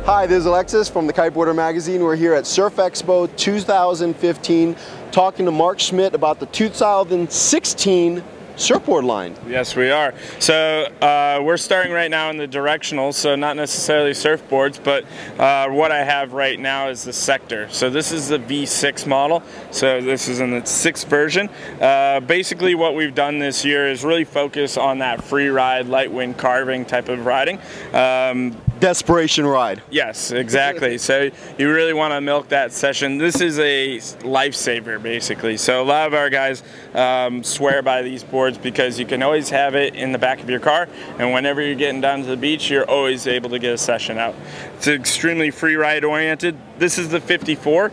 Hi, this is Alexis from the Kiteboarder magazine. We're here at Surf Expo 2015 talking to Marc Schmid about the 2016 surfboard line. Yes, we are. So we're starting right now in the Directionals, so not necessarily surfboards, but what I have right now is the Sector. So this is the V6 model, so this is in the 6th version. Basically what we've done this year is really focus on that free ride, light wind carving type of riding. Desperation ride. Yes, exactly. So you really want to milk that session. This is a lifesaver, basically. So a lot of our guys swear by these boards because you can always have it in the back of your car, and whenever you're getting down to the beach, you're always able to get a session out. It's extremely free ride oriented. This is the 54,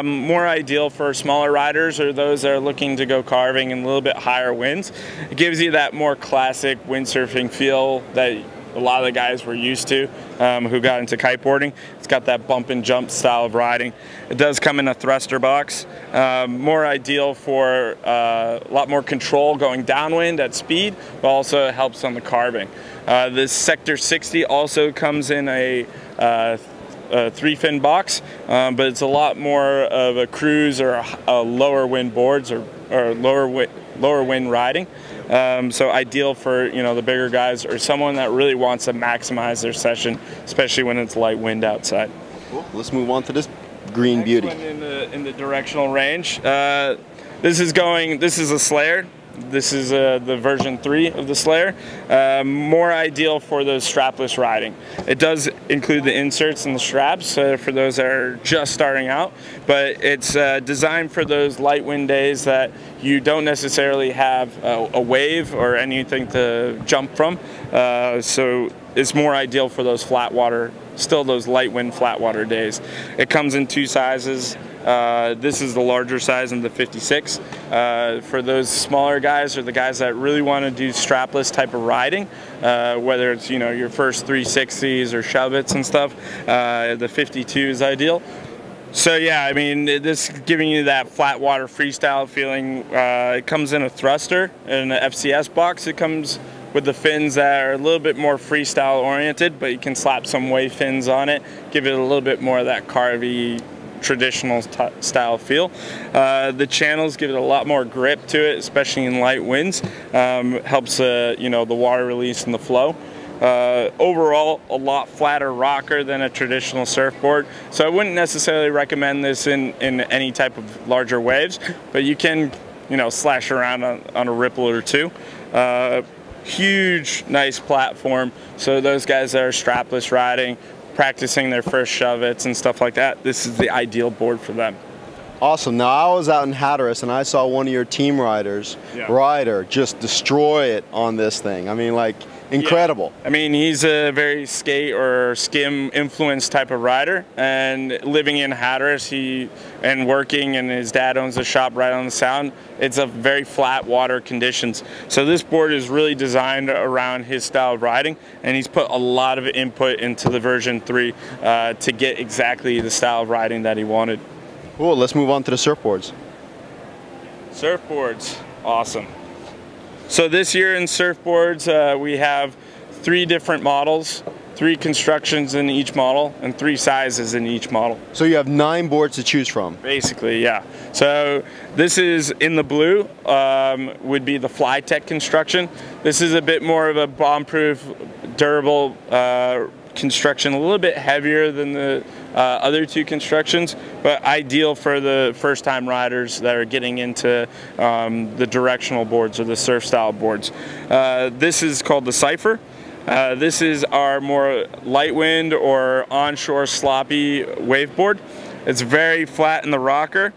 more ideal for smaller riders or those that are looking to go carving in a little bit higher winds. It gives you that more classic windsurfing feel that a lot of the guys were used to who got into kiteboarding. It's got that bump and jump style of riding. It does come in a thruster box, more ideal for a lot more control going downwind at speed, but also helps on the carving. This Sector 60 also comes in a 3-fin box, but it's a lot more of a cruise or a lower wind boards or lower wind riding. So ideal for, you know, the bigger guys or someone that really wants to maximize their session, especially when it's light wind outside. Cool. Let's move on to this green beauty. Next one in the directional range. This is a Slayer. This is the version 3 of the Slayer. More ideal for those strapless riding. It does include the inserts and the straps for those that are just starting out, but it's designed for those light wind days that you don't necessarily have a wave or anything to jump from. So it's more ideal for those flat water, still those light wind flat water days. It comes in 2 sizes. This is the larger size in the 56. For those smaller guys or the guys that really want to do strapless type of riding, whether it's, you know, your first 360s or shove-its and stuff, the 52 is ideal. So yeah, I mean, this is giving you that flat water freestyle feeling. It comes in a thruster and an FCS box. It comes with the fins that are a little bit more freestyle oriented, but you can slap some wave fins on it, give it a little bit more of that carvy traditional style feel. The channels give it a lot more grip to it, especially in light winds. Helps you know, the water release and the flow. Overall, a lot flatter rocker than a traditional surfboard, so I wouldn't necessarily recommend this in any type of larger waves, but you can, you know, slash around on a ripple or two. Huge, nice platform, so those guys that are strapless riding, practicing their first shove-its and stuff like that, this is the ideal board for them. Awesome. Now, I was out in Hatteras and I saw one of your team riders, just destroy it on this thing. I mean, like, incredible. Yeah. I mean, he's a very skate or skim influenced type of rider, and living in Hatteras and working, and his dad owns a shop right on the Sound, it's a very flat water conditions. So this board is really designed around his style of riding, and he's put a lot of input into the version 3 to get exactly the style of riding that he wanted. Cool, let's move on to the surfboards. Surfboards, awesome. So this year in surfboards, we have 3 different models, 3 constructions in each model, and 3 sizes in each model. So you have 9 boards to choose from? Basically, yeah. So this is in the blue, would be the Flytech construction. This is a bit more of a bomb-proof, durable construction, a little bit heavier than the other 2 constructions, but ideal for the first-time riders that are getting into the directional boards or the surf style boards. This is called the Cypher. This is our more light wind or onshore sloppy wave board. It's very flat in the rocker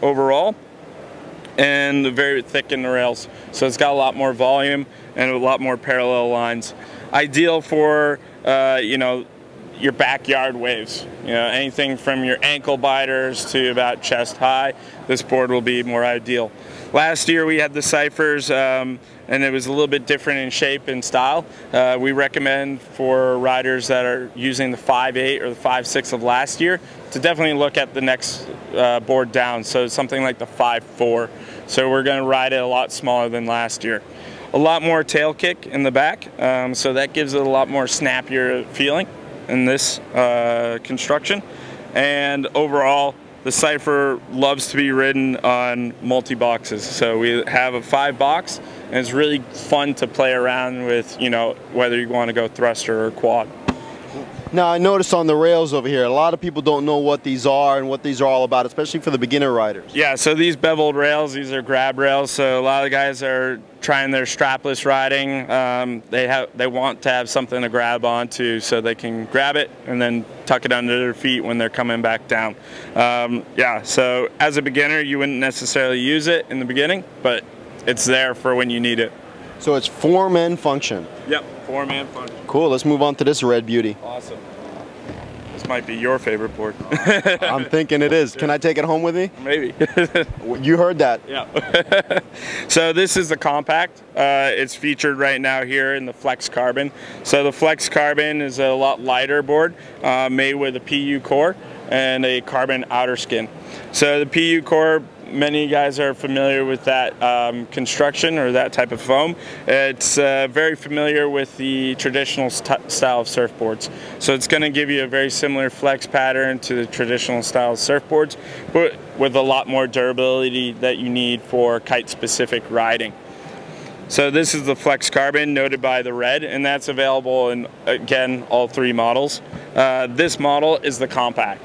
overall and very thick in the rails, so it's got a lot more volume and a lot more parallel lines. Ideal for you know, your backyard waves. You know, anything from your ankle biters to about chest high, this board will be more ideal. Last year we had the Cyphers, and it was a little bit different in shape and style. We recommend for riders that are using the 5.8 or the 5.6 of last year to definitely look at the next board down, so something like the 5.4. So we're going to ride it a lot smaller than last year. A lot more tail kick in the back, so that gives it a lot more snappier feeling in this construction. And overall, the Cypher loves to be ridden on multi-boxes. So we have a 5-box, and it's really fun to play around with, you know, whether you want to go thruster or quad. Now, I noticed on the rails over here, a lot of people don't know what these are and what these are all about, especially for the beginner riders. Yeah, so these beveled rails, these are grab rails. So a lot of guys are trying their strapless riding. They want to have something to grab onto so they can grab it and then tuck it under their feet when they're coming back down. Yeah, so as a beginner, you wouldn't necessarily use it in the beginning, but it's there for when you need it. So it's form and function. Yep, form and function. Cool, let's move on to this red beauty. Awesome. This might be your favorite board. I'm thinking it is. Can I take it home with me? Maybe. You heard that. Yeah. So this is the compact. It's featured right now here in the Flex Carbon. So the Flex Carbon is a lot lighter board made with a PU core and a carbon outer skin. So the PU core, many guys are familiar with that construction or that type of foam. It's very familiar with the traditional style of surfboards. So it's going to give you a very similar flex pattern to the traditional style of surfboards, but with a lot more durability that you need for kite-specific riding. So this is the Flex Carbon, noted by the red, and that's available in, again, all 3 models. This model is the compact.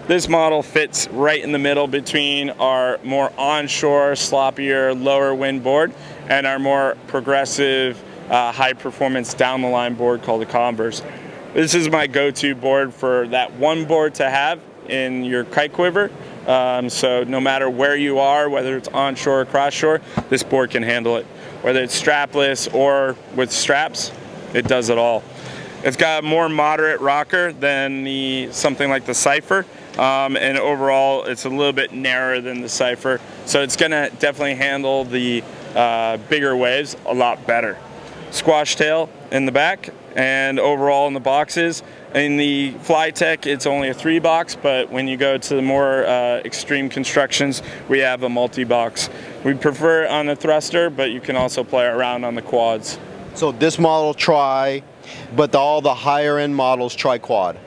This model fits right in the middle between our more onshore, sloppier, lower wind board and our more progressive, high performance down the line board called the Converse. This is my go-to board for that one board to have in your kite quiver. So no matter where you are, whether it's onshore or cross-shore, this board can handle it. Whether it's strapless or with straps, it does it all. It's got a more moderate rocker than something like the Cypher. And overall, it's a little bit narrower than the Cypher, so it's going to definitely handle the bigger waves a lot better. Squash tail in the back, and overall in the boxes. In the Flytech, it's only a 3-box, but when you go to the more extreme constructions, we have a multi-box. We prefer it on the thruster, but you can also play around on the quads. So this model tri, but all the higher end models tri quad.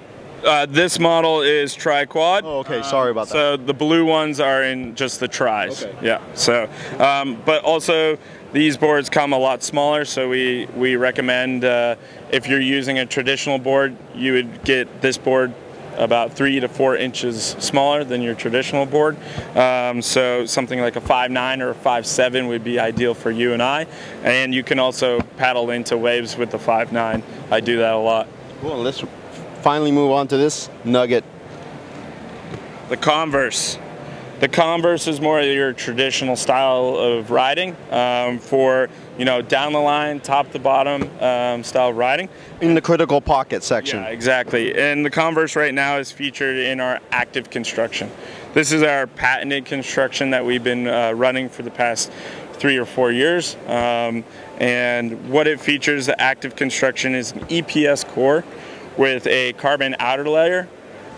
This model is tri-quad. Oh, okay, sorry about that. So the blue ones are in just the tris. Okay. Yeah. So, but also these boards come a lot smaller. So we recommend if you're using a traditional board, you would get this board about 3 to 4 inches smaller than your traditional board. So something like a 5.9 or a 5.7 would be ideal for you and I. And you can also paddle into waves with the 5.9. I do that a lot. Cool. Let's finally move on to this nugget. The Converse. The Converse is more your traditional style of riding for, you know, down the line, top to bottom style of riding. In the critical pocket section. Yeah, exactly. And the Converse right now is featured in our active construction. This is our patented construction that we've been running for the past 3 or 4 years. And what it features, the active construction, is an EPS core with a carbon outer layer,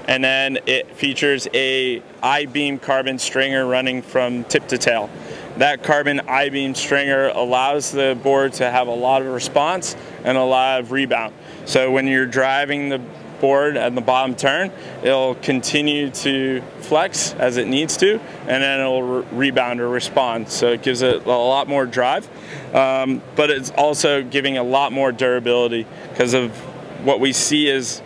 and then it features a I-beam carbon stringer running from tip to tail. That carbon I-beam stringer allows the board to have a lot of response and a lot of rebound. So when you're driving the board at the bottom turn, it'll continue to flex as it needs to, and then it'll rebound or respond. So it gives it a lot more drive, but it's also giving a lot more durability because of what we see is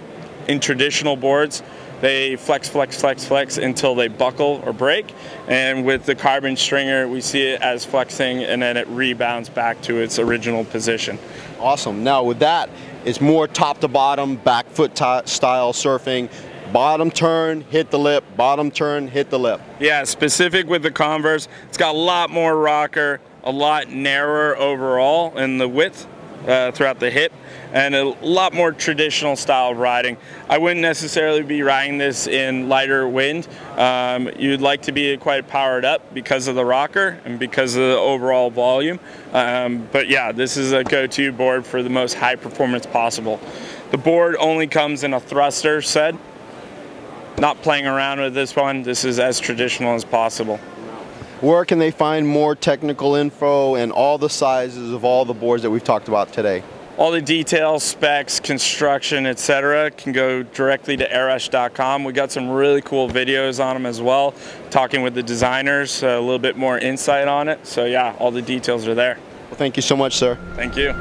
in traditional boards, they flex, flex, flex, flex until they buckle or break. And with the carbon stringer, we see it as flexing and then it rebounds back to its original position. Awesome. Now with that, it's more top to bottom, back foot style surfing. Bottom turn, hit the lip, bottom turn, hit the lip. Yeah, specific with the Converse, it's got a lot more rocker, a lot narrower overall in the width. throughout the hip, and a lot more traditional style of riding. I wouldn't necessarily be riding this in lighter wind. You'd like to be quite powered up because of the rocker and because of the overall volume. But yeah, this is a go-to board for the most high performance possible. The board only comes in a thruster set. Not playing around with this one. This is as traditional as possible. Where can they find more technical info and all the sizes of all the boards that we've talked about today? All the details, specs, construction, etc. can go directly to airush.com. We got some really cool videos on them as well, talking with the designers, a little bit more insight on it. So yeah, all the details are there. Well, thank you so much, sir. Thank you.